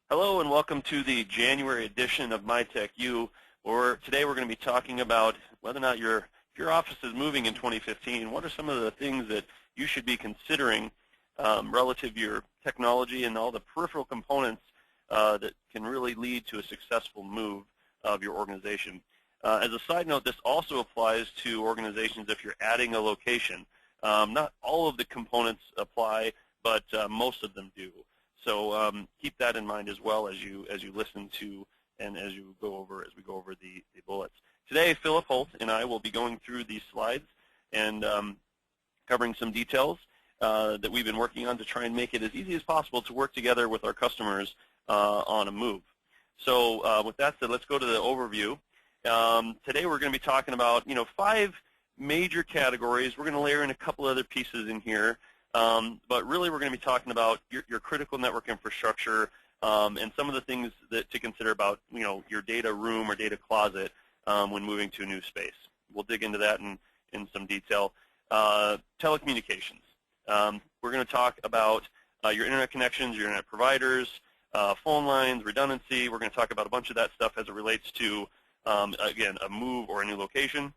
Hello and welcome to the January edition of Mytech U. Today we're going to be talking about whether or not if your office is moving in 2015. What are some of the things that you should be considering relative to your technology and all the peripheral components that can really lead to a successful move of your organization. As a side note, this also applies to organizations if you're adding a location. Not all of the components apply, but most of them do. So keep that in mind as well as you listen to and as we go over the bullets. Today, Philip Holt and I will be going through these slides and covering some details that we've been working on to try and make it as easy as possible to work together with our customers on a move. So with that said, let's go to the overview. Today we're going to be talking about 5 major categories. We're going to layer in a couple other pieces in here. But really we're going to be talking about your critical network infrastructure and some of the things to consider about your data room or data closet when moving to a new space. We'll dig into that in some detail. Telecommunications. We're going to talk about your internet connections, your internet providers, phone lines, redundancy. We're going to talk about a bunch of that stuff as it relates to, again, a move or a new location.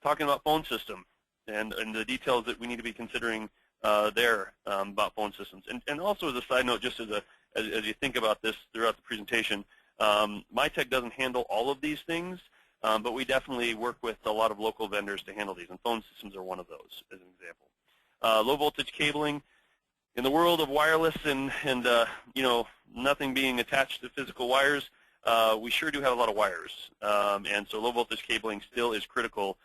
Talking about phone system. And the details that we need to be considering there about phone systems. And also as a side note, just as you think about this throughout the presentation, Mytech doesn't handle all of these things, but we definitely work with a lot of local vendors to handle these, and phone systems are one of those, as an example. Low voltage cabling. In the world of wireless and nothing being attached to physical wires, we sure do have a lot of wires. And so low voltage cabling still is critical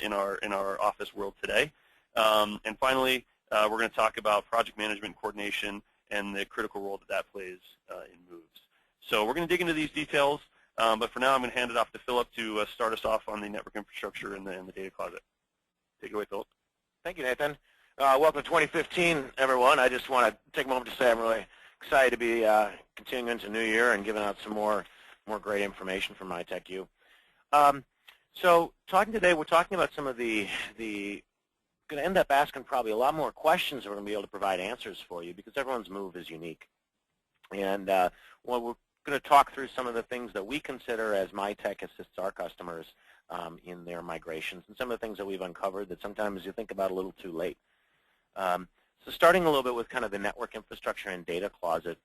in our office world today. And finally, we're going to talk about project management and coordination and the critical role that plays in moves. So we're going to dig into these details, but for now I'm going to hand it off to Philip to start us off on the network infrastructure and the data closet. Take it away, Philip. Thank you, Nathan. Welcome to 2015, everyone. I just want to take a moment to say I'm really excited to be continuing into the new year and giving out some more great information from Mytech U. So today, we're talking about some of the going to end up asking probably a lot more questions that we're going to be able to provide answers for you because everyone's move is unique. And well, we're going to talk through some of the things that we consider as Mytech assists our customers in their migrations and some of the things that we've uncovered that sometimes you think about a little too late. So starting a little bit with kind of the network infrastructure and data closet.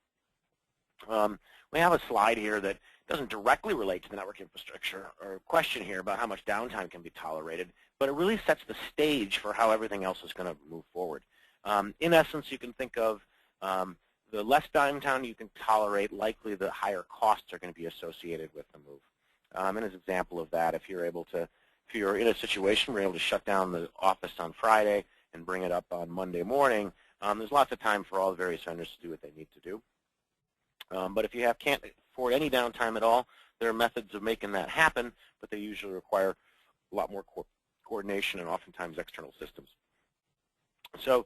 We have a slide here that doesn't directly relate to the network infrastructure or question here about how much downtime can be tolerated, but it really sets the stage for how everything else is going to move forward. In essence, you can think of the less downtime you can tolerate, likely the higher costs are going to be associated with the move. And as an example of that, if you're in a situation where you're able to shut down the office on Friday and bring it up on Monday morning, there's lots of time for all the various vendors to do what they need to do. But if you can't afford any downtime at all, there are methods of making that happen, but they usually require a lot more coordination and oftentimes external systems. So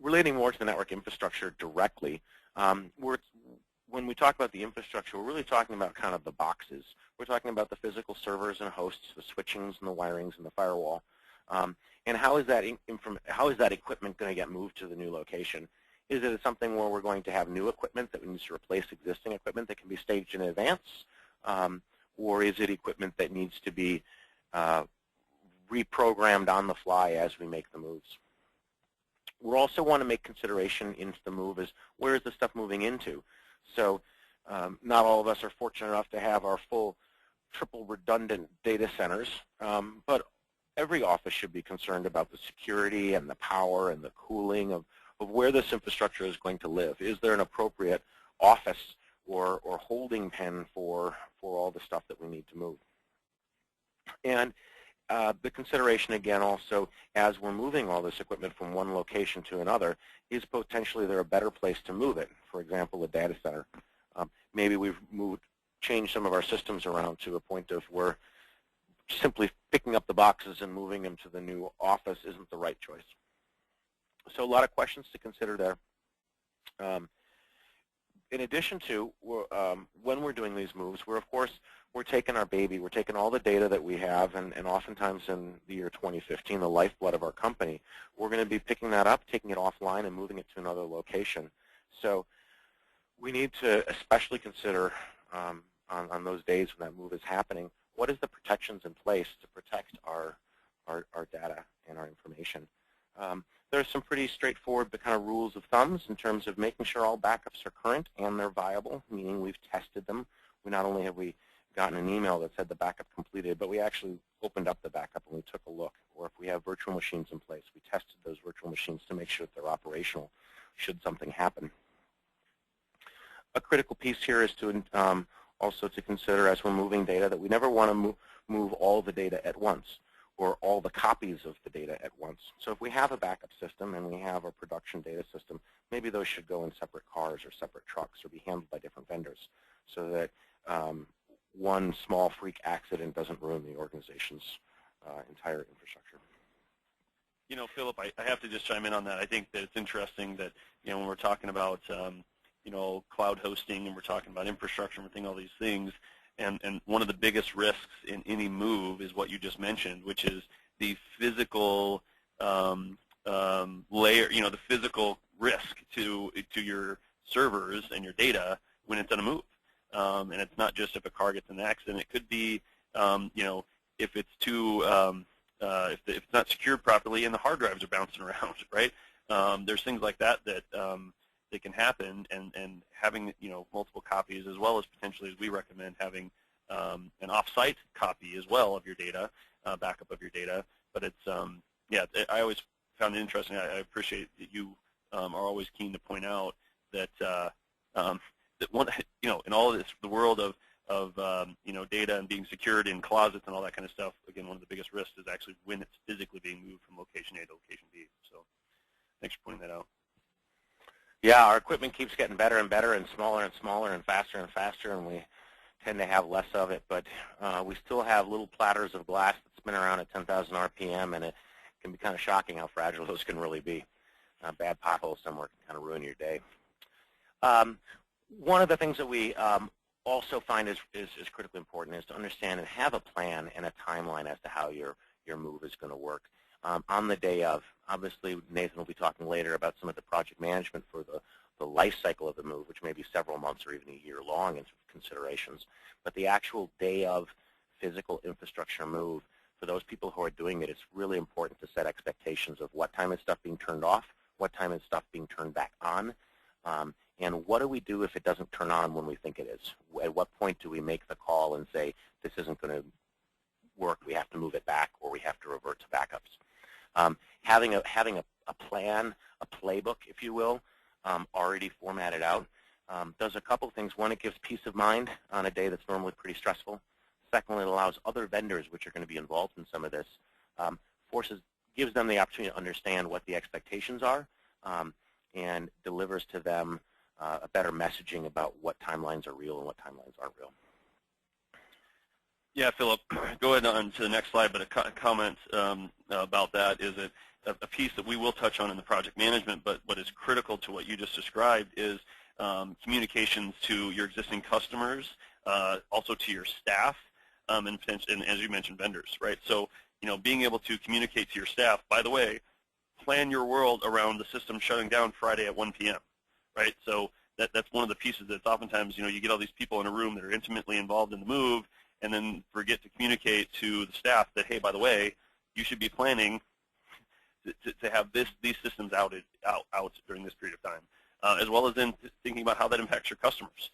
relating more to the network infrastructure directly, when we talk about the infrastructure, we're really talking about kind of the boxes. We're talking about the physical servers and hosts, the switchings and the wirings and the firewall. And how is that equipment going to get moved to the new location? Is it something where we're going to have new equipment that needs to replace existing equipment that can be staged in advance? Or is it equipment that needs to be reprogrammed on the fly as we make the moves? We also want to make consideration into the move is where is the stuff moving into? So not all of us are fortunate enough to have our full triple redundant data centers, but every office should be concerned about the security and the power and the cooling of where this infrastructure is going to live. Is there an appropriate office or holding pen for all the stuff that we need to move? And the consideration again also as we're moving all this equipment from one location to another, is potentially there a better place to move it? For example, a data center. Maybe we've changed some of our systems around to a point of where simply picking up the boxes and moving them to the new office isn't the right choice. So a lot of questions to consider there. In addition to, when we're doing these moves, we're taking our baby, we're taking all the data that we have, and oftentimes in the year 2015, the lifeblood of our company, we're going to be picking that up, taking it offline, and moving it to another location. So We need to especially consider on those days when that move is happening, what is the protections in place to protect our data and our information. There's some pretty straightforward kind of rules of thumbs in terms of making sure all backups are current and they're viable, meaning we've tested them. Not only have we gotten an email that said the backup completed, but we actually opened up the backup and we took a look. Or if we have virtual machines in place, we tested those virtual machines to make sure that they're operational should something happen. A critical piece here is to also to consider as we're moving data that we never want to move all the data at once or all the copies of the data at once. So if we have a backup system and we have a production data system, maybe those should go in separate cars or separate trucks or be handled by different vendors so that one small freak accident doesn't ruin the organization's entire infrastructure. You know, Philip, I have to just chime in on that. I think that it's interesting that, you know, when we're talking about, you know, cloud hosting and we're talking about infrastructure and we're thinking all these things, and one of the biggest risks in any move is what you just mentioned, which is the physical layer, you know, the physical risk to your servers and your data when it's on a move. And it's not just if a car gets in an accident. It could be, you know, if it's too, if it's not secured properly and the hard drives are bouncing around, right? There's things like that that can happen, and having, you know, multiple copies, as well as potentially, as we recommend, having an off-site copy as well of your data, backup of your data. But it's, yeah, I always found it interesting. I appreciate that you are always keen to point out that that one, you know, in all of this, the world of you know, data and being secured in closets and all that kind of stuff, again, one of the biggest risks is actually when it's physically being moved from location A to location B. So thanks for pointing that out. Yeah, our equipment keeps getting better and better and smaller and faster, and we tend to have less of it, but we still have little platters of glass that spin around at 10,000 RPM, and it can be kind of shocking how fragile those can really be. A bad pothole somewhere can kind of ruin your day. One of the things that we also find is critically important is to understand and have a plan and a timeline as to how your move is going to work. On the day of, obviously, Nathan will be talking later about some of the project management for the life cycle of the move, which may be several months or even a year long in considerations. But the actual day of physical infrastructure move, for those people who are doing it, it's really important to set expectations of what time is stuff being turned off, what time is stuff being turned back on, and what do we do if it doesn't turn on when we think it is? At what point do we make the call and say, this isn't going to work, we have to move it back, or we have to revert to backups? Having a plan, a playbook, if you will, already formatted out, does a couple things. One, it gives peace of mind on a day that's normally pretty stressful. Secondly, it allows other vendors which are going to be involved in some of this, gives them the opportunity to understand what the expectations are, and delivers to them a better messaging about what timelines are real and what timelines aren't real. Yeah, Philip, go ahead on to the next slide, but a comment about that is a piece that we will touch on in the project management, but what is critical to what you just described is communications to your existing customers, also to your staff, and as you mentioned, vendors, right? So, you know, being able to communicate to your staff, by the way, plan your world around the system shutting down Friday at 1 p.m., right? So that's one of the pieces that's oftentimes, you know, you get all these people in a room that are intimately involved in the move and then forget to communicate to the staff that, hey, by the way, you should be planning to have these systems out during this period of time, as well as then thinking about how that impacts your customers.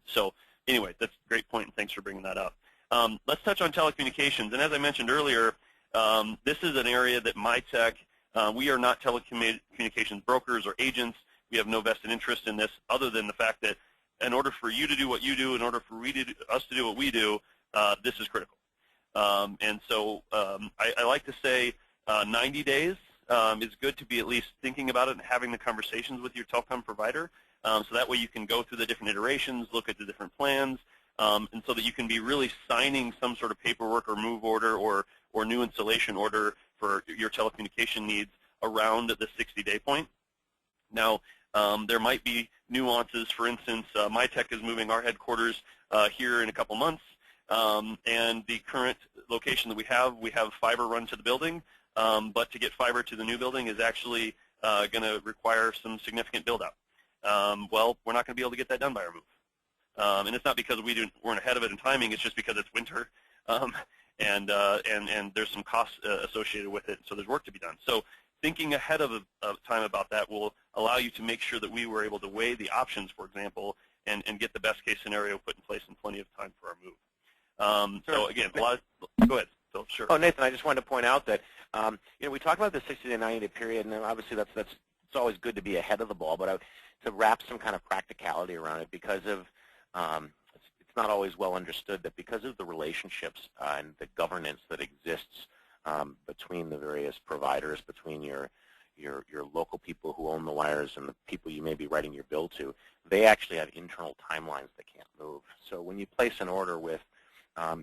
So anyway, that's a great point, and thanks for bringing that up. Let's touch on telecommunications. And as I mentioned earlier, this is an area that Mytech, we are not telecommunications brokers or agents. We have no vested interest in this other than the fact that in order for you to do what you do, in order for us to do what we do, this is critical. And so I like to say 90 days is good to be at least thinking about it and having the conversations with your telecom provider. So that way you can go through the different iterations, look at the different plans, and so that you can be really signing some sort of paperwork or move order or new installation order for your telecommunication needs around the 60-day point. Now, there might be nuances. For instance, Mytech is moving our headquarters here in a couple months, and the current location that we have fiber run to the building, but to get fiber to the new building is actually going to require some significant build-out. well, we're not going to be able to get that done by our move. And it's not because we weren't ahead of it in timing. It's just because it's winter, and there's some costs associated with it. So there's work to be done. So thinking ahead of time about that will allow you to make sure that we were able to weigh the options, for example, and get the best case scenario put in place in plenty of time for our move. Sure. So again, go ahead. So sure. Oh, Nathan, I just wanted to point out that we talk about the 60 to 90-day period, and obviously it's always good to be ahead of the ball, but to wrap some kind of practicality around it, because of it's not always well understood that because of the relationships and the governance that exists between the various providers, between your local people who own the wires and the people you may be writing your bill to, they actually have internal timelines that can't move. So when you place an order with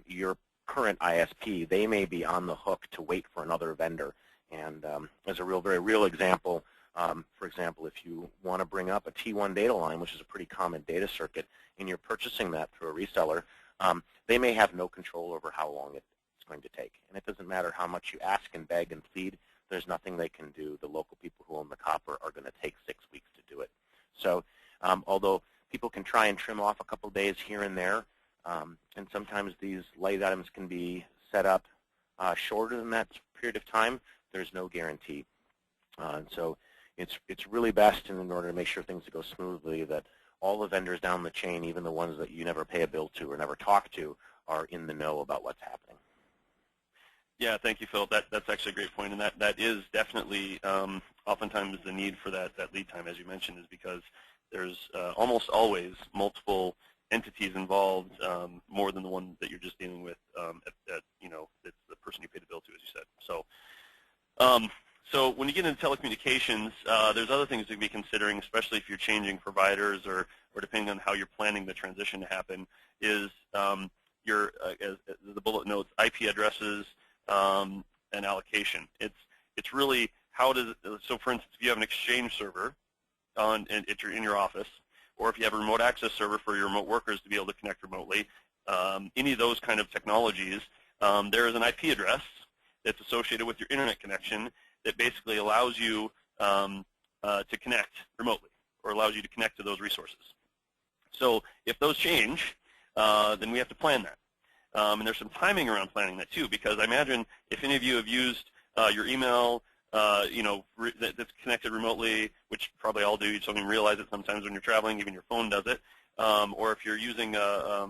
your current ISP, they may be on the hook to wait for another vendor. And as a very real example, for example, if you want to bring up a T1 data line, which is a pretty common data circuit, and you're purchasing that through a reseller, they may have no control over how long it's going to take. And it doesn't matter how much you ask and beg and plead, there's nothing they can do. The local people who own the copper are going to take 6 weeks to do it. So although people can try and trim off a couple days here and there, and sometimes these light items can be set up shorter than that period of time, there's no guarantee. And so it's really best, in order to make sure things go smoothly, that all the vendors down the chain, even the ones that you never pay a bill to or never talk to, are in the know about what's happening. Yeah, thank you, Phil. That's actually a great point, and that is definitely oftentimes the need for that lead time, as you mentioned, is because there's almost always multiple entities involved, more than the one that you're just dealing with. It's the person you pay the bill to, as you said. So when you get into telecommunications, there's other things to be considering, especially if you're changing providers or depending on how you're planning the transition to happen, is as the bullet notes, IP addresses and allocation. It's really so for instance, if you have an Exchange server in your office, or if you have a remote access server for your remote workers to be able to connect remotely, any of those kind of technologies, there is an IP address that's associated with your internet connection that basically allows you to connect remotely, or allows you to connect to those resources. So if those change, then we have to plan that. And there's some timing around planning that too, because I imagine if any of you have used your email, that's connected remotely, which probably all do, you just don't even realize it sometimes when you're traveling, even your phone does it, or if you're using a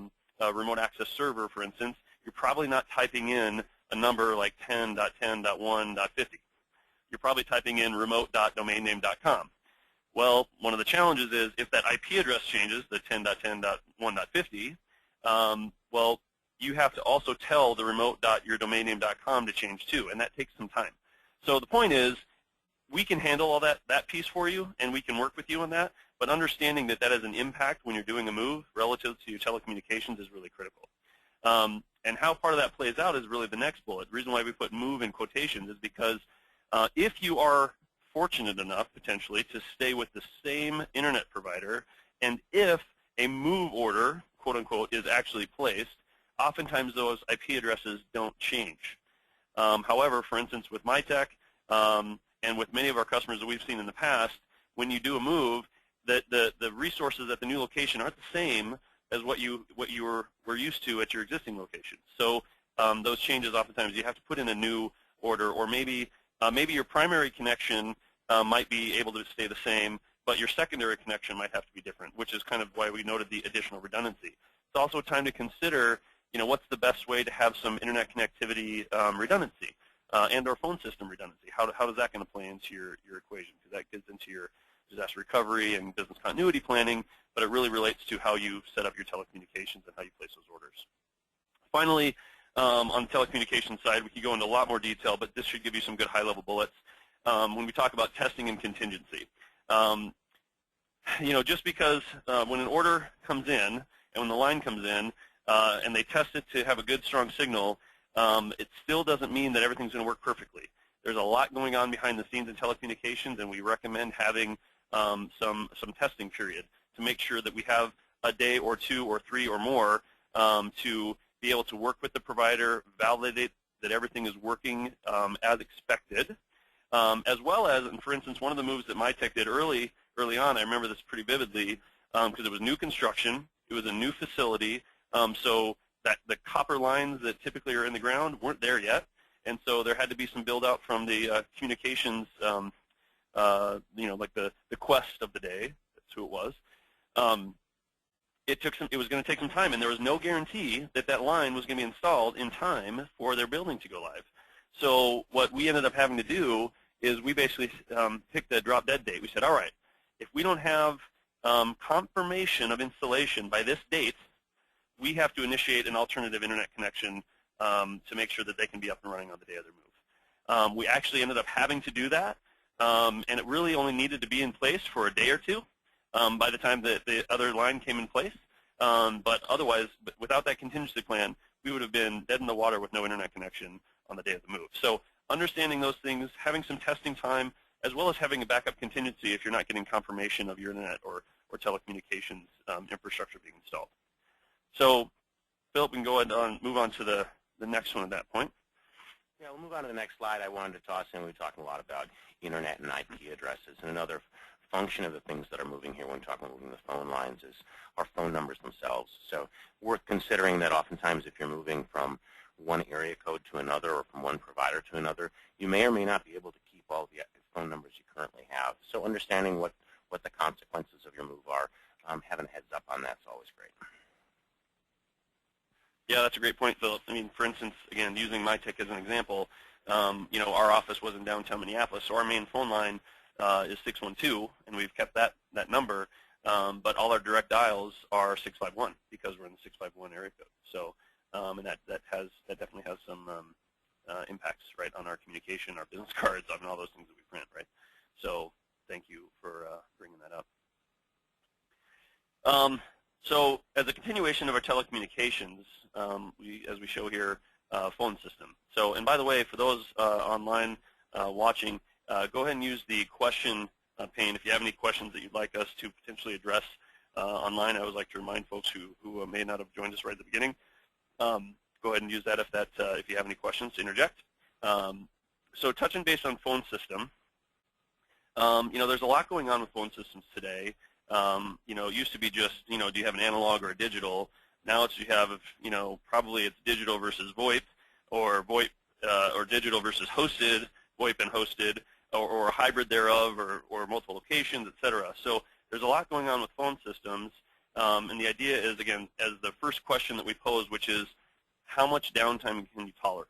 remote access server, for instance, you're probably not typing in a number like 10.10.1.50. You're probably typing in remote.domainname.com. Well, one of the challenges is if that IP address changes, the 10.10.1.50, well, you have to also tell the remote.yourdomainname.com to change too, and that takes some time. So the point is, we can handle all that piece for you, and we can work with you on that, but understanding that that has an impact when you're doing a move relative to your telecommunications is really critical. And how part of that plays out is really the next bullet. The reason why we put move in quotations is because if you are fortunate enough, potentially, to stay with the same internet provider, and if a move order, quote unquote, is actually placed, oftentimes those IP addresses don't change. However, for instance, with Mytech and with many of our customers that we've seen in the past, when you do a move, the resources at the new location aren't the same as what you were used to at your existing location. So those changes, oftentimes, you have to put in a new order, or maybe your primary connection might be able to stay the same, but your secondary connection might have to be different, which is kind of why we noted the additional redundancy. It's also time to consider, what's the best way to have some internet connectivity redundancy and/or phone system redundancy. How is that going to play into your equation? Because that gets into your disaster recovery and business continuity planning, but it really relates to how you set up your telecommunications and how you place those orders. Finally, on the telecommunications side, we could go into a lot more detail, but this should give you some good high-level bullets. When we talk about testing and contingency, just because when an order comes in and when the line comes in and they test it to have a good, strong signal, it still doesn't mean that everything's going to work perfectly. There's a lot going on behind the scenes in telecommunications, and we recommend having some testing period to make sure that we have a day or two or three or more to be able to work with the provider, validate that everything is working as expected, as well as, and for instance, one of the moves that Mytech did early early on. I remember this pretty vividly because it was new construction. It was a new facility, so that the copper lines that typically are in the ground weren't there yet, and so there had to be some build out from the communications, like the quest of the day. That's who it was. It was going to take some time, and there was no guarantee that that line was going to be installed in time for their building to go live. So what we ended up having to do is we basically picked a drop-dead date. We said, all right, if we don't have confirmation of installation by this date, we have to initiate an alternative internet connection to make sure that they can be up and running on the day of their move. We actually ended up having to do that, and it really only needed to be in place for a day or two by the time that the other line came in place. But otherwise, without that contingency plan, we would have been dead in the water with no internet connection on the day of the move. So understanding those things, having some testing time, as well as having a backup contingency if you're not getting confirmation of your internet or telecommunications infrastructure being installed. So Philip, we can go ahead and move on to the next one at that point. Yeah, we'll move on to the next slide. I wanted to toss in, we're talking a lot about internet and IP addresses, and another function of the things that are moving here when talking about moving the phone lines is our phone numbers themselves. So worth considering that oftentimes if you're moving from one area code to another or from one provider to another, you may or may not be able to keep all the phone numbers you currently have. So understanding what the consequences of your move are, having a heads up on that's always great. Yeah, that's a great point, Philip. I mean, for instance, again, using Mytech as an example, our office was in downtown Minneapolis, so our main phone line is 612, and we've kept that number, but all our direct dials are 651 because we're in the 651 area code. So, and that definitely has some impacts, right, on our communication, our business cards, on all those things that we print, right? So, thank you for bringing that up. So, as a continuation of our telecommunications, as we show here, phone system. So, and by the way, for those online watching, go ahead and use the question pane if you have any questions that you'd like us to potentially address online. I always like to remind folks who may not have joined us right at the beginning. Go ahead and use that if you have any questions to interject. So touching base on phone system, there's a lot going on with phone systems today. It used to be just, do you have an analog or a digital? Now you have, probably it's digital versus VoIP, or VoIP or digital versus hosted, VoIP and hosted, or a hybrid thereof, or multiple locations, et cetera. So there's a lot going on with phone systems, and the idea is, again, as the first question that we pose, which is, how much downtime can you tolerate,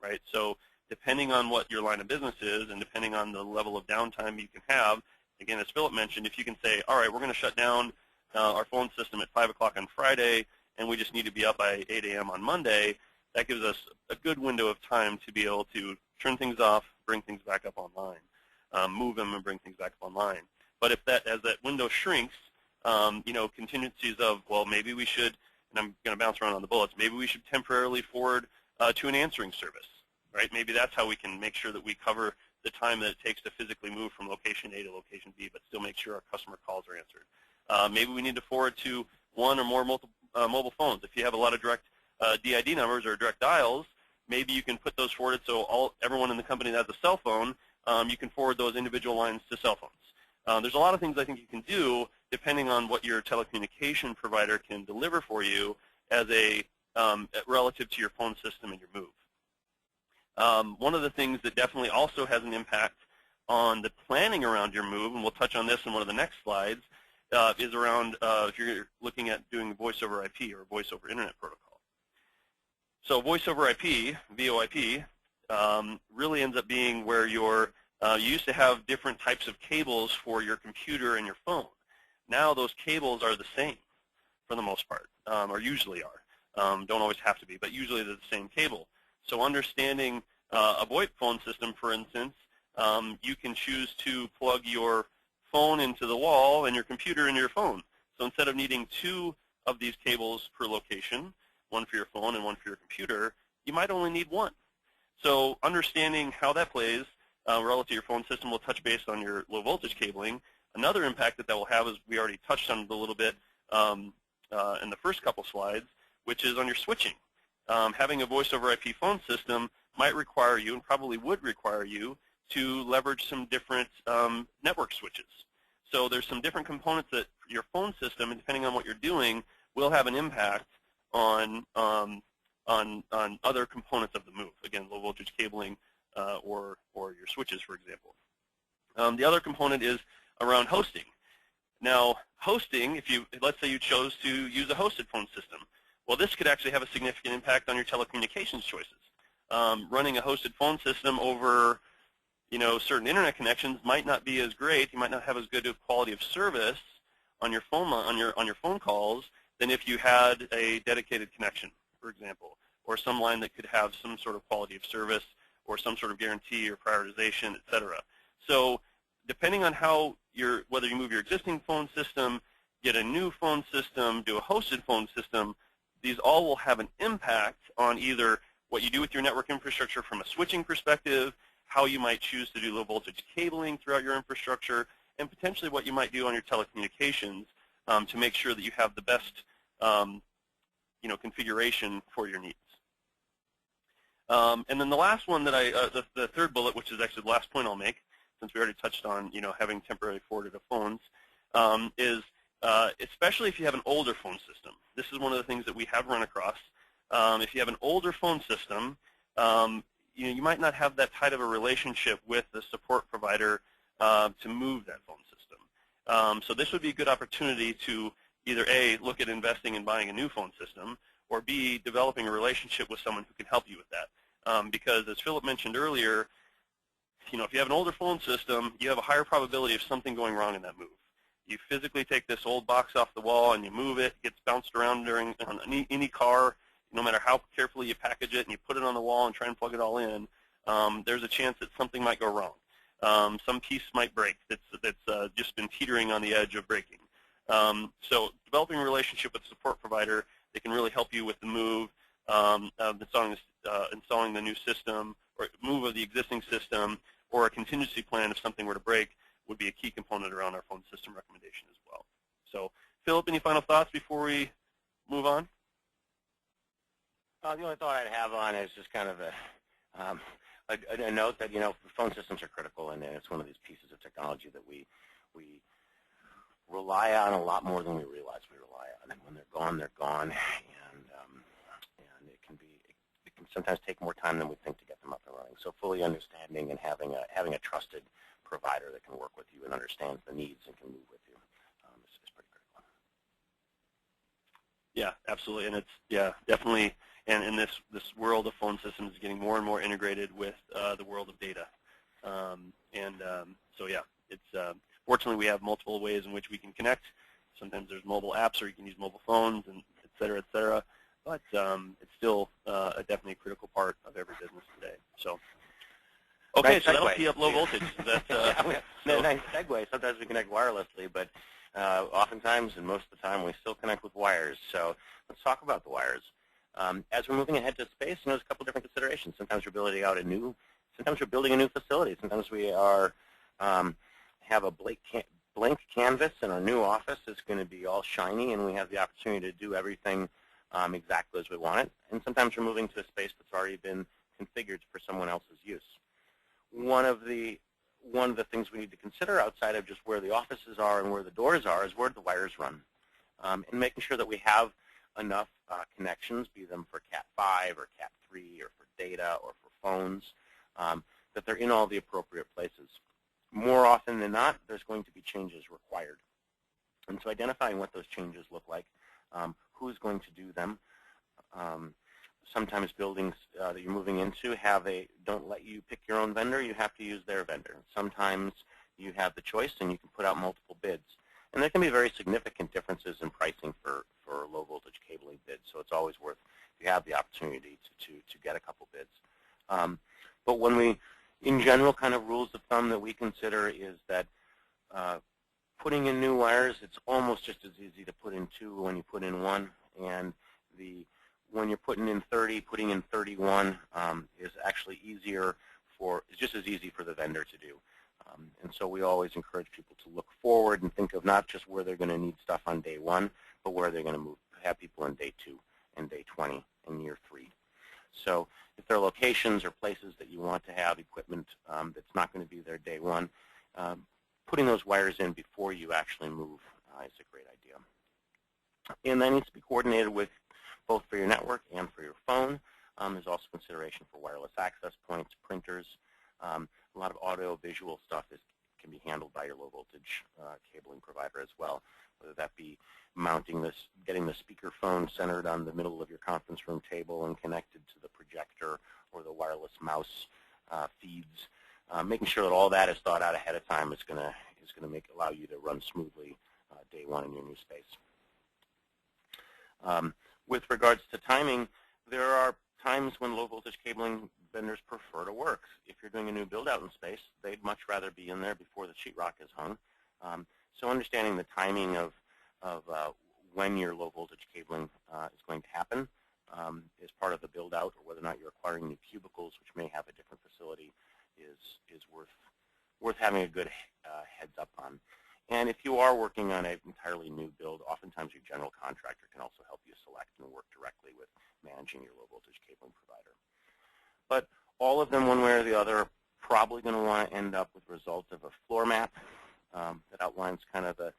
right? So depending on what your line of business is and depending on the level of downtime you can have, again, as Philip mentioned, if you can say, all right, we're going to shut down our phone system at 5 o'clock on Friday, and we just need to be up by 8 a.m. on Monday, that gives us a good window of time to be able to turn things off, bring things back up online, move them and bring things back up online. But if as that window shrinks, contingencies of, well, maybe we should, and I'm going to bounce around on the bullets, maybe we should temporarily forward to an answering service, right? Maybe that's how we can make sure that we cover the time that it takes to physically move from location A to location B, but still make sure our customer calls are answered. Maybe we need to forward to one or more mobile phones. If you have a lot of direct DID numbers or direct dials, maybe you can put those forwarded so everyone in the company that has a cell phone, you can forward those individual lines to cell phones. There's a lot of things I think you can do depending on what your telecommunication provider can deliver for you as relative to your phone system and your move. One of the things that definitely also has an impact on the planning around your move, and we'll touch on this in one of the next slides, is around if you're looking at doing voice over IP or voice over internet protocol. So voice over IP, VoIP, really ends up being where you used to have different types of cables for your computer and your phone. Now those cables are the same for the most part, or usually are. Don't always have to be, but usually they're the same cable. So understanding a VoIP phone system, for instance, you can choose to plug your phone into the wall and your computer into your phone. So instead of needing 2 of these cables per location, one for your phone and one for your computer, you might only need 1. So understanding how that plays relative to your phone system, will touch base on your low voltage cabling. Another impact that will have is we already touched on it a little bit in the first couple slides, which is on your switching. Having a voice over IP phone system might require you, and probably would require you, to leverage some different network switches. So there's some different components that your phone system, and depending on what you're doing, will have an impact on other components of the move. Again, low voltage cabling or your switches, for example. The other component is around hosting. Now, hosting, let's say you chose to use a hosted phone system, well, this could actually have a significant impact on your telecommunications choices. Running a hosted phone system over, certain internet connections might not be as great. You might not have as good a quality of service on your phone phone calls than if you had a dedicated connection, for example, or some line that could have some sort of quality of service or some sort of guarantee or prioritization, et cetera. So depending on whether you move your existing phone system, get a new phone system, do a hosted phone system, these all will have an impact on either what you do with your network infrastructure from a switching perspective, how you might choose to do low voltage cabling throughout your infrastructure, and potentially what you might do on your telecommunications to make sure that you have the best configuration for your needs. And then the last one that the third bullet, which is actually the last point I'll make, since we already touched on having temporarily forwarded of phones, is especially if you have an older phone system. This is one of the things that we have run across. If you have an older phone system, you might not have that tight of a relationship with the support provider to move that phone system. So this would be a good opportunity to either A, look at investing in buying a new phone system, or B, developing a relationship with someone who can help you with that. Because as Philip mentioned earlier, if you have an older phone system, you have a higher probability of something going wrong in that move. You physically take this old box off the wall and you move it, it gets bounced around on any car, no matter how carefully you package it, and you put it on the wall and try and plug it all in, there's a chance that something might go wrong. Some piece might break that's just been teetering on the edge of breaking. So developing a relationship with a support provider that can really help you with the move, installing the new system, or move of the existing system, or a contingency plan if something were to break would be a key component around our phone system recommendation as well. So, Philip, any final thoughts before we move on? The only thought I'd have on is just kind of a note that phone systems are critical, and it's one of these pieces of technology that we rely on a lot more than we realize we rely on. And when they're gone, they're gone, and it can sometimes take more time than we think to get them up and running. So fully understanding and having a trusted provider that can work with you and understands the needs and can move with you is pretty critical. Yeah, absolutely, and it's definitely. And in this world of phone systems is getting more and more integrated with the world of data. So yeah, it's fortunately we have multiple ways in which we can connect. Sometimes there's mobile apps, or you can use mobile phones, and et cetera, et cetera. But it's still definitely a critical part of every business today. So okay, nice so segue. that'll tee up low voltage. Nice segue. Sometimes we connect wirelessly, but oftentimes and most of the time we still connect with wires. So let's talk about the wires. As we're moving ahead to space, there's a couple different considerations. Sometimes we're building a new facility. Sometimes we have a blank canvas, and our new office is going to be all shiny, and we have the opportunity to do everything exactly as we want it. And sometimes we're moving to a space that's already been configured for someone else's use. One of the things we need to consider outside of just where the offices are and where the doors are is where the wires run, and making sure that we have enough connections, be them for Cat5 or Cat3 or for data or for phones, that they're in all the appropriate places. More often than not, there's going to be changes required. And so identifying what those changes look like, who's going to do them. Sometimes buildings that you're moving into don't let you pick your own vendor. You have to use their vendor. Sometimes you have the choice and you can put out multiple bids. And there can be very significant differences in pricing for low voltage cabling bids. So it's always worth, if you have the opportunity to get a couple bids. But in general, kind of rules of thumb that we consider is that putting in new wires, it's almost just as easy to put in 2 when you put in 1. And when you're putting in 30, putting in 31 is actually just as easy for the vendor to do. And so we always encourage people to look forward and think of not just where they're going to need stuff on day 1, but where they're going to have people in day 2 and day 20 and year 3. So if there are locations or places that you want to have equipment that's not going to be there day 1, putting those wires in before you actually move is a great idea. And that needs to be coordinated with both for your network and for your phone. There's also consideration for wireless access points, printers. A lot of audio-visual stuff can be handled by your low-voltage cabling provider as well, whether that be mounting this, getting the speakerphone centered on the middle of your conference room table and connected to the projector or the wireless mouse feeds. Making sure that all that is thought out ahead of time is going to allow you to run smoothly day one in your new space. With regards to timing, there are times when low-voltage cabling vendors prefer to work. If you're doing a new build-out in space, they'd much rather be in there before the sheetrock is hung. So understanding the timing of when your low-voltage cabling is going to happen is part of the build-out, or whether or not you're acquiring new cubicles, which may have a different facility, is worth having a good heads up on. And if you are working on an entirely new build, oftentimes your general contractor can also help you select and work directly with managing your low-voltage cabling provider. But all of them, one way or the other, are probably going to want to end up with the result of a floor map that outlines kind of the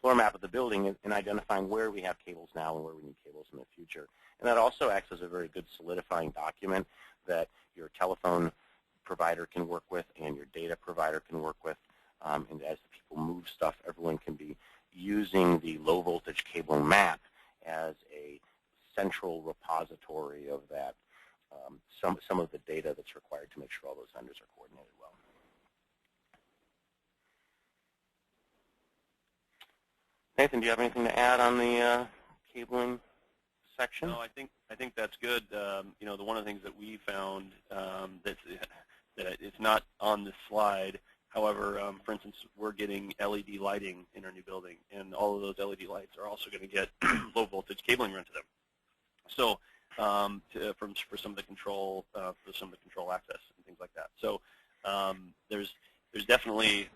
floor map of the building and identifying where we have cables now and where we need cables in the future. And that also acts as a very good solidifying document that your telephone provider can work with and your data provider can work with. And as the people move stuff, everyone can be using the low-voltage cabling map as a central repository of that, some of the data that's required to make sure all those vendors are coordinated well. Nathan, do you have anything to add on the cabling section? No, I think that's good. You know, one of the things that we found that it's not on this slide. However, for instance, we're getting LED lighting in our new building, and all of those LED lights are also going to get low voltage cabling run to them. So for some of the control, access and things like that. So there's definitely,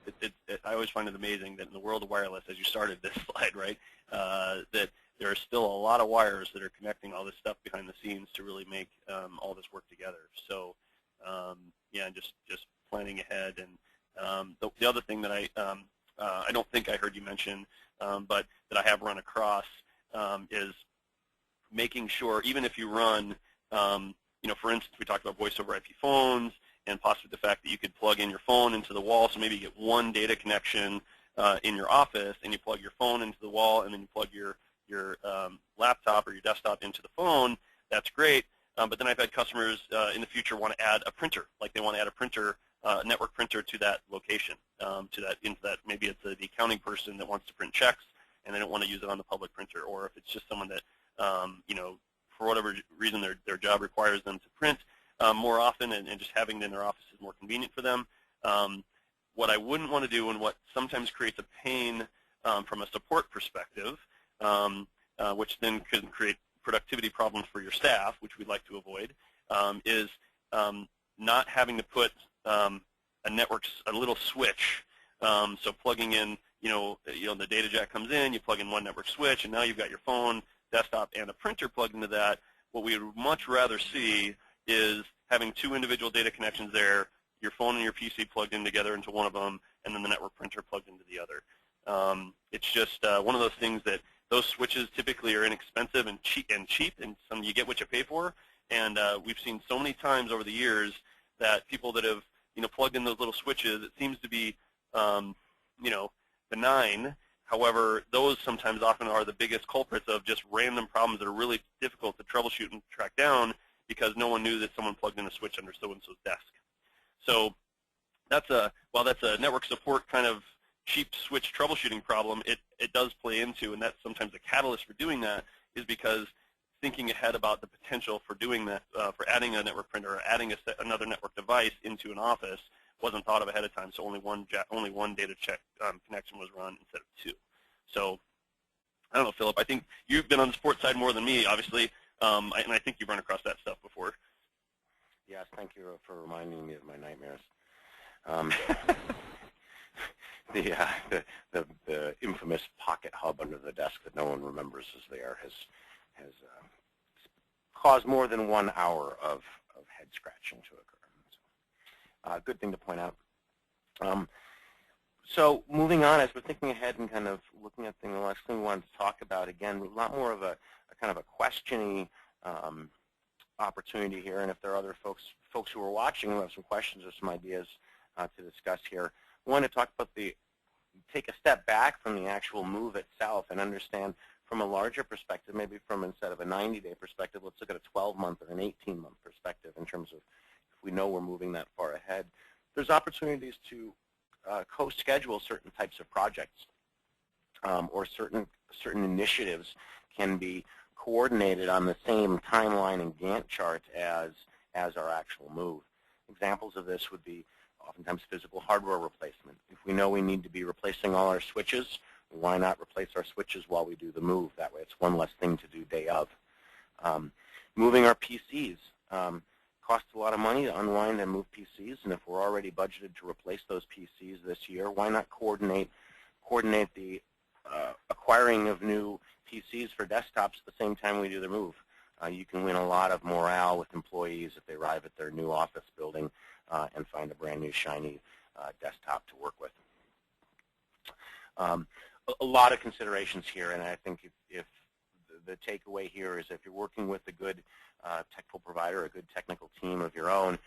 I always find it amazing that in the world of wireless, as you started this slide, right, that there are still a lot of wires that are connecting all this stuff behind the scenes to really make all this work together. So yeah, just planning ahead. And the other thing that I don't think I heard you mention, but that I have run across is making sure, even if you run, you know, for instance, we talked about voice over IP phones and possibly the fact that you could plug in your phone into the wall, so maybe you get one data connection in your office, and you plug your phone into the wall, and then you plug your laptop or your desktop into the phone. That's great. But then I've had customers in the future want to add a printer, like they want to add a printer, network printer to that location, into that. Maybe it's the accounting person that wants to print checks, and they don't want to use it on the public printer, or if it's just someone that, you know, for whatever reason their job requires them to print more often, and just having it in their office is more convenient for them. What I wouldn't want to do, and what sometimes creates a pain from a support perspective, which then could create productivity problems for your staff, which we'd like to avoid, is not having to put a little switch. So plugging in, you know, the data jack comes in, you plug in one network switch, and now you've got your phone, desktop, and a printer plugged into that. What we would much rather see is having two individual data connections there, your phone and your PC plugged in together into one of them, and then the network printer plugged into the other. It's just one of those things that those switches typically are inexpensive and cheap, and some you get what you pay for. And we've seen so many times over the years that people that have, you know, plugged in those little switches, it seems to be, you know, benign. However, those sometimes often are the biggest culprits of just random problems that are really difficult to troubleshoot and track down because no one knew that someone plugged in a switch under so-and-so's desk. So while that's a network support kind of cheap switch troubleshooting problem, it does play into, and that's sometimes the catalyst for doing that, is because thinking ahead about the potential for doing that, for adding a network printer or adding another network device into an office wasn't thought of ahead of time, so only one data check connection was run instead of two. So I don't know, Philip, I think you've been on the support side more than me, obviously, and I think you've run across that stuff before. Yes, thank you for reminding me of my nightmares. The infamous pocket hub under the desk that no one remembers is there has caused more than 1 hour of head scratching to occur. So, good thing to point out. Um, so moving on, as we're thinking ahead and kind of looking at things, the last thing we wanted to talk about, again, a lot more of a kind of a questioning opportunity here. And if there are other folks who are watching who have some questions or some ideas to discuss here, I want to talk about take a step back from the actual move itself and understand from a larger perspective, maybe from instead of a 90-day perspective, let's look at a 12-month or an 18-month perspective in terms of if we know we're moving that far ahead. There's opportunities to co-schedule certain types of projects or certain initiatives can be coordinated on the same timeline and Gantt chart as our actual move. Examples of this would be oftentimes physical hardware replacement. If we know we need to be replacing all our switches, why not replace our switches while we do the move? That way it's one less thing to do day of. Moving our PCs. Costs a lot of money to unwind and move PCs, and if we're already budgeted to replace those PCs this year, why not coordinate the acquiring of new PCs for desktops at the same time we do the move? You can win a lot of morale with employees if they arrive at their new office building and find a brand new shiny desktop to work with. A lot of considerations here, and I think if the takeaway here is if you're working with a good technical provider, a good technical team of your own,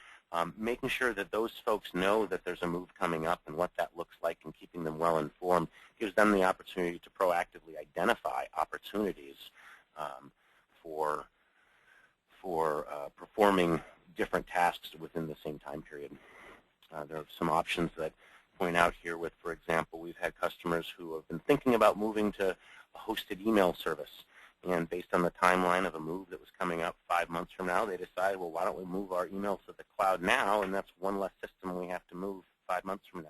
making sure that those folks know that there's a move coming up and what that looks like and keeping them well informed gives them the opportunity to proactively identify opportunities for performing different tasks within the same time period. There are some options that point out here with, for example, we've had customers who have been thinking about moving to a hosted email service. And based on the timeline of a move that was coming up 5 months from now, they decided, well, why don't we move our emails to the cloud now? And that's one less system we have to move 5 months from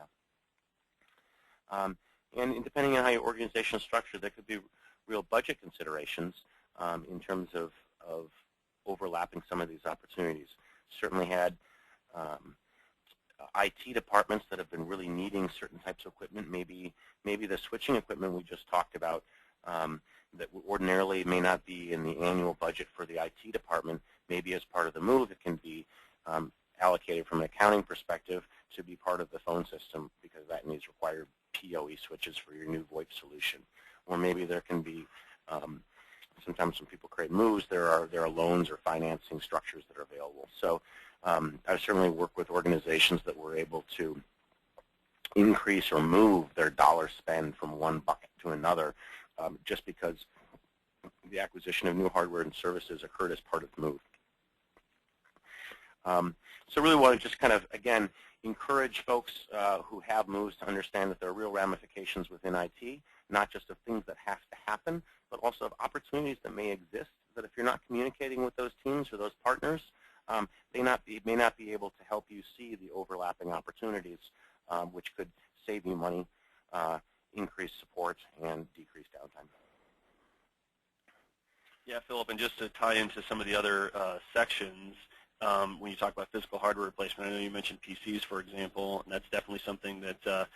now. And depending on how your organization is structured, there could be real budget considerations in terms of overlapping some of these opportunities. Certainly had IT departments that have been really needing certain types of equipment, maybe the switching equipment we just talked about, that ordinarily may not be in the annual budget for the IT department, maybe as part of the move it can be allocated from an accounting perspective to be part of the phone system because that needs required PoE switches for your new VoIP solution. Or maybe there can be, sometimes when people create moves, there are loans or financing structures that are available. So I certainly work with organizations that were able to increase or move their dollar spend from one bucket to another just because the acquisition of new hardware and services occurred as part of the move. So really want to just kind of, again, encourage folks who have moves to understand that there are real ramifications within IT, not just of things that have to happen, but also of opportunities that may exist that if you're not communicating with those teams or those partners, they may not be able to help you see the overlapping opportunities, which could save you money, increase support, and decrease downtime. Yeah, Philip, and just to tie into some of the other sections, when you talk about physical hardware replacement, I know you mentioned PCs, for example, and that's definitely something that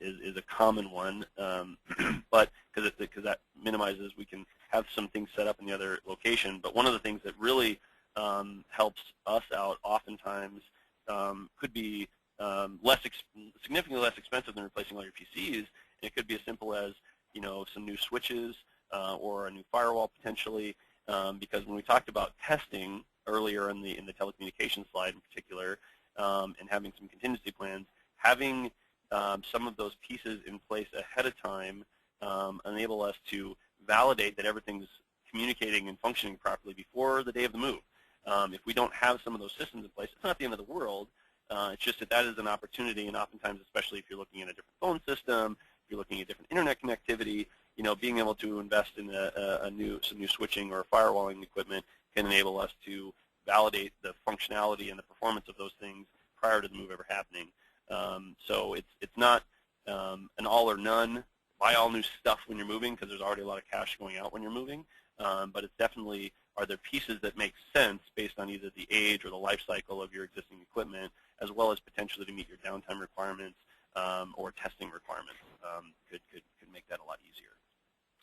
is a common one, but because that minimizes, we can have some things set up in the other location. But one of the things that really helps us out oftentimes could be significantly less expensive than replacing all your PCs. And it could be as simple as some new switches or a new firewall potentially. Because when we talked about testing earlier in the telecommunications slide in particular, and having some contingency plans, having some of those pieces in place ahead of time enable us to validate that everything's communicating and functioning properly before the day of the move. If we don't have some of those systems in place, it's not the end of the world. It's just that is an opportunity, and oftentimes, especially if you're looking at a different phone system, if you're looking at different internet connectivity, being able to invest in some new switching or firewalling equipment can enable us to validate the functionality and the performance of those things prior to the move ever happening. So it's not an all or none, buy all new stuff when you're moving because there's already a lot of cash going out when you're moving, but it's definitely, are there pieces that make sense based on either the age or the life cycle of your existing equipment, as well as potentially to meet your downtime requirements or testing requirements could make that a lot easier.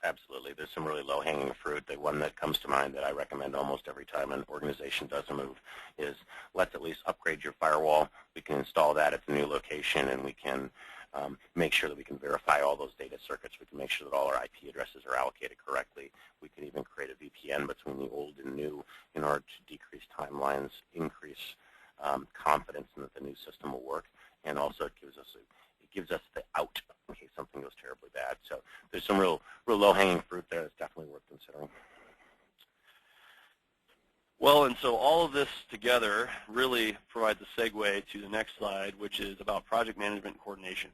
Absolutely. There's some really low-hanging fruit. The one that comes to mind that I recommend almost every time an organization does a move is let's at least upgrade your firewall. We can install that at the new location, and we can make sure that we can verify all those data circuits. We can make sure that all our IP addresses are allocated correctly. We can even create a VPN between the old and new in order to decrease timelines, increase confidence in that the new system will work, and also it gives us the out in case something goes terribly bad. So there's some real low-hanging fruit there that's definitely worth considering. Well, and so all of this together really provides a segue to the next slide, which is about project management and coordination.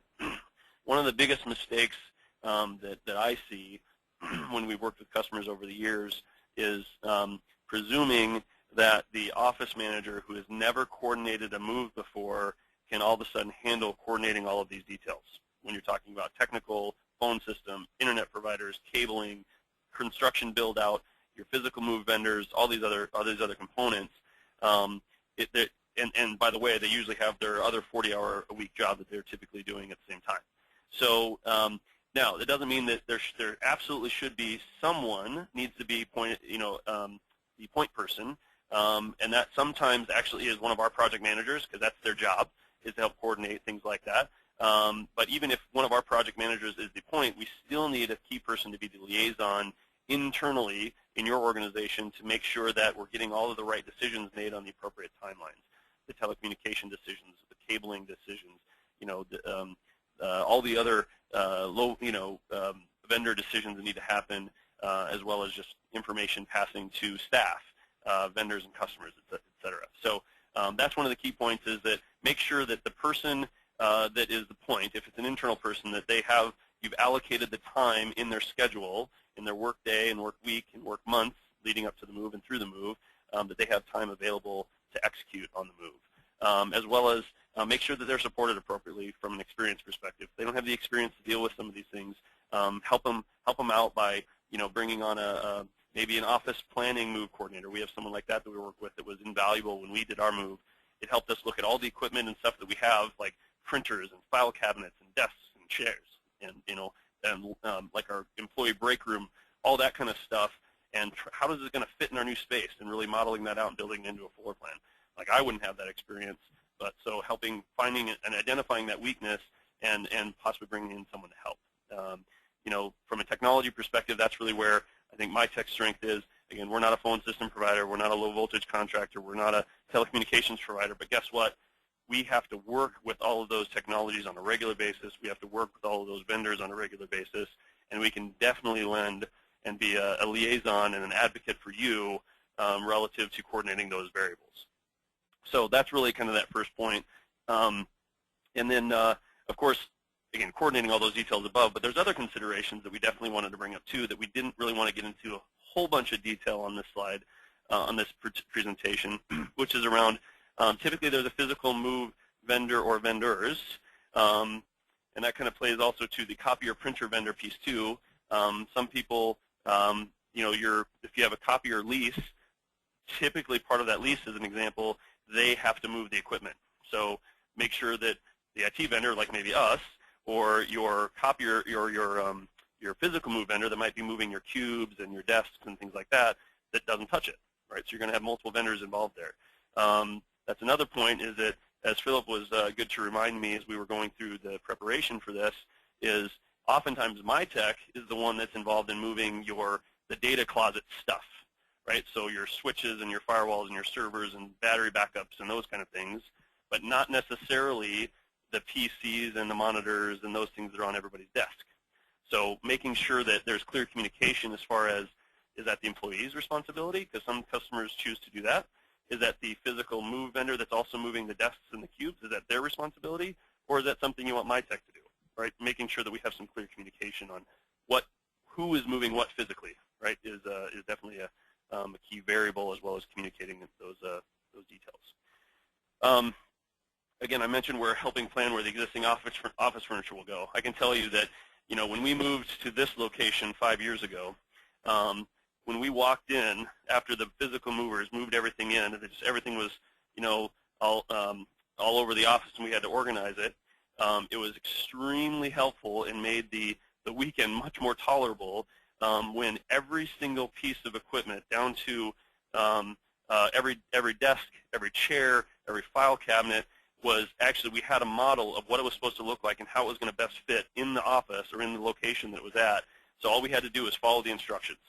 One of the biggest mistakes that I see when we've worked with customers over the years is presuming that the office manager who has never coordinated a move before can all of a sudden handle coordinating all of these details. When you're talking about technical, phone system, internet providers, cabling, construction build-out, your physical move vendors, all these other components. And by the way, they usually have their other 40-hour-a-week job that they're typically doing at the same time. So now, it doesn't mean that there absolutely should be someone needs to be the point person, and that sometimes actually is one of our project managers because that's their job, is to help coordinate things like that. But even if one of our project managers is the point, we still need a key person to be the liaison internally in your organization to make sure that we're getting all of the right decisions made on the appropriate timelines, the telecommunication decisions, the cabling decisions, all the other vendor decisions that need to happen, as well as just information passing to staff, vendors and customers, et cetera. So that's one of the key points, is that make sure that the person that is the point, if it's an internal person, that you've allocated the time in their schedule, in their work day and work week and work month leading up to the move and through the move, that they have time available to execute on the move, as well as make sure that they're supported appropriately from an experience perspective. If they don't have the experience to deal with some of these things, help them out by bringing on maybe an office planning move coordinator. We have someone like that we work with that was invaluable when we did our move. It helped us look at all the equipment and stuff that we have, like printers and file cabinets and desks and chairs, and like our employee break room, all that kind of stuff, and how is it going to fit in our new space, and really modeling that out and building it into a floor plan. Like, I wouldn't have that experience, but so finding and identifying that weakness and possibly bringing in someone to help. From a technology perspective, that's really where I think Mytech's strength is. Again, we're not a phone system provider, we're not a low voltage contractor, we're not a telecommunications provider, but guess what? We have to work with all of those technologies on a regular basis. We have to work with all of those vendors on a regular basis, and we can definitely lend and be a liaison and an advocate for you relative to coordinating those variables. So that's really kind of that first point. And then, of course, again, coordinating all those details above, but there's other considerations that we definitely wanted to bring up too that we didn't really want to get into a whole bunch of detail on this slide, on this presentation, which is around typically there's a physical move vendor or vendors, and that kind of plays also to the copier printer vendor piece too. Some people, if you have a copier lease, typically part of that lease, as an example, they have to move the equipment. So make sure that the IT vendor, like maybe us, or your copier, your physical move vendor that might be moving your cubes and your desks and things like that, that doesn't touch it, right? So you're going to have multiple vendors involved there. That's another point, is that, as Philip was good to remind me as we were going through the preparation for this, is oftentimes Mytech is the one that's involved in moving the data closet stuff, right? So your switches and your firewalls and your servers and battery backups and those kind of things, but not necessarily the PCs and the monitors and those things that are on everybody's desk. So making sure that there's clear communication as far as, is that the employee's responsibility? Because some customers choose to do that. Is that the physical move vendor that's also moving the desks and the cubes? Is that their responsibility? Or is that something you want Mytech to do, right? Making sure that we have some clear communication on who is moving what physically, right, is definitely a key variable, as well as communicating those details. Again, I mentioned we're helping plan where the existing office furniture will go. I can tell you that, when we moved to this location 5 years ago, when we walked in after the physical movers moved everything in, and everything was, all over the office, and we had to organize it. It was extremely helpful and made the weekend much more tolerable when every single piece of equipment, down to every desk, every chair, every file cabinet, was actually, we had a model of what it was supposed to look like and how it was going to best fit in the office or in the location that it was at. So all we had to do was follow the instructions.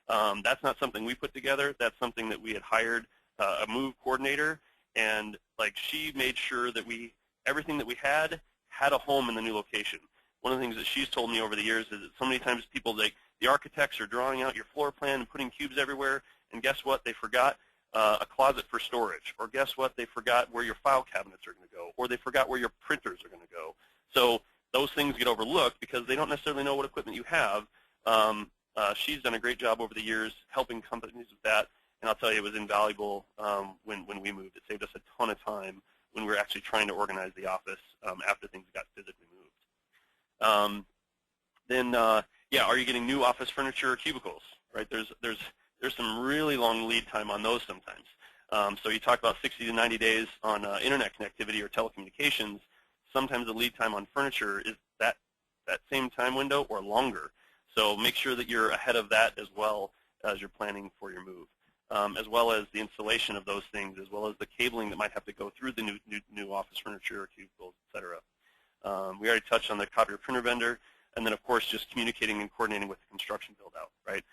That's not something we put together. That's something that we had hired a move coordinator, and like, she made sure that everything that we had a home in the new location. One of the things that she's told me over the years is that so many times people, the architects are drawing out your floor plan and putting cubes everywhere, and guess what? They forgot a closet for storage, or guess what? They forgot where your file cabinets are going to go, or they forgot where your printers are going to go. So those things get overlooked because they don't necessarily know what equipment you have. She's done a great job over the years helping companies with that, and I'll tell you, it was invaluable when we moved. It saved us a ton of time when we were actually trying to organize the office after things got physically moved. Yeah, are you getting new office furniture or cubicles? Right? There's some really long lead time on those sometimes. So you talk about 60 to 90 days on internet connectivity or telecommunications. Sometimes the lead time on furniture is that same time window or longer. So make sure that you're ahead of that as well as you're planning for your move, as well as the installation of those things, as well as the cabling that might have to go through the new office furniture or cubicles, et cetera. We already touched on the copier printer vendor, and then of course just communicating and coordinating with the construction build-out, right?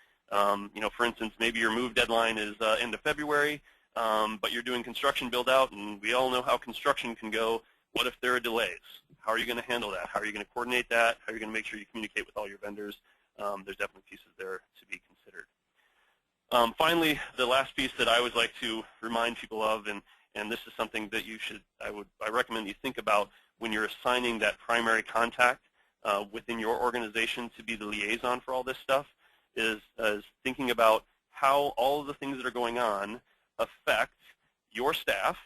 For instance, maybe your move deadline is end of February, but you're doing construction build-out, and we all know how construction can go. What if there are delays? How are you going to handle that? How are you going to coordinate that? How are you going to make sure you communicate with all your vendors? There's definitely pieces there to be considered. Finally, the last piece that I always like to remind people of, and this is something that I recommend you think about when you're assigning that primary contact within your organization to be the liaison for all this stuff, is thinking about how all of the things that are going on affect your staff,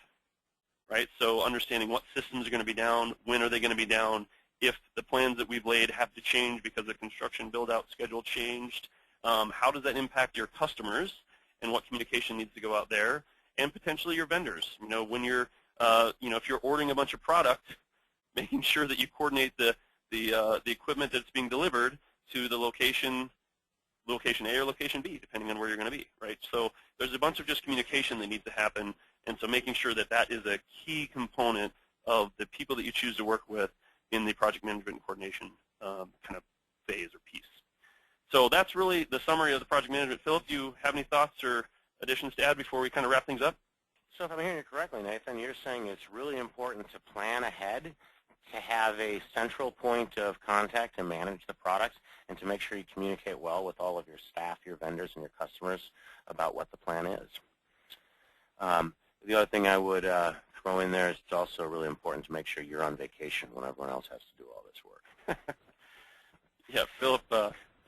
right? So understanding what systems are going to be down, when are they going to be down, if the plans that we've laid have to change because the construction build-out schedule changed, how does that impact your customers and what communication needs to go out there, and potentially your vendors. When you're, if you're ordering a bunch of product, making sure that you coordinate the equipment that's being delivered to the location A or location B, depending on where you're going to be, right? So there's a bunch of just communication that needs to happen, and so making sure that that is a key component of the people that you choose to work with in the project management and coordination kind of phase or piece. So that's really the summary of the project management. Philip, do you have any thoughts or additions to add before we kind of wrap things up? So if I'm hearing you correctly, Nathan, you're saying it's really important to plan ahead, to have a central point of contact to manage the products, and to make sure you communicate well with all of your staff, your vendors, and your customers about what the plan is. The other thing I would throw in there is it's also really important to make sure you're on vacation when everyone else has to do all this work. Yeah,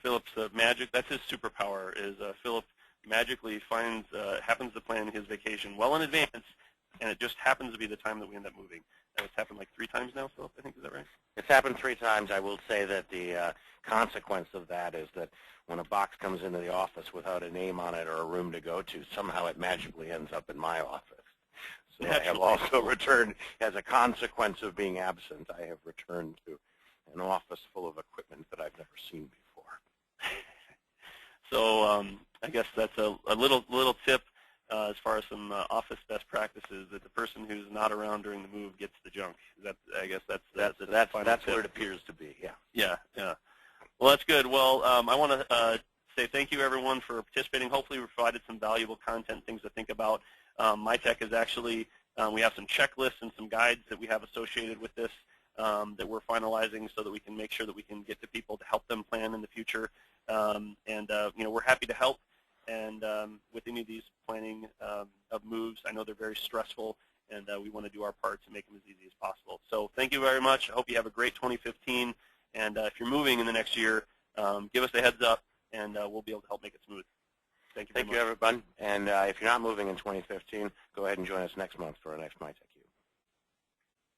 Philip's magic, that's his superpower, is Philip magically happens to plan his vacation well in advance, and it just happens to be the time that we end up moving. And it's happened like 3 times now, Philip, I think, is that right? It's happened 3 times. I will say that the consequence of that is that when a box comes into the office without a name on it or a room to go to, somehow it magically ends up in my office. So I have also returned, as a consequence of being absent, I have returned to an office full of equipment that I've never seen before. So I guess that's a little tip as far as some office best practices, that the person who's not around during the move gets the junk. I guess that's where it appears to be. Yeah. Yeah. Well, that's good. Well, I want to say thank you, everyone, for participating. Hopefully, we provided some valuable content, things to think about. Mytech is actually, we have some checklists and some guides that we have associated with this that we're finalizing so that we can make sure that we can get to people to help them plan in the future. We're happy to help. And with any of these planning of moves, I know they're very stressful, and we want to do our part to make them as easy as possible. So thank you very much. I hope you have a great 2015. And if you're moving in the next year, give us a heads up, and we'll be able to help make it smooth. Thank you very much. Thank you, everyone. And if you're not moving in 2015, go ahead and join us next month for our next Mytech U.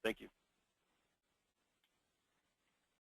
Thank you.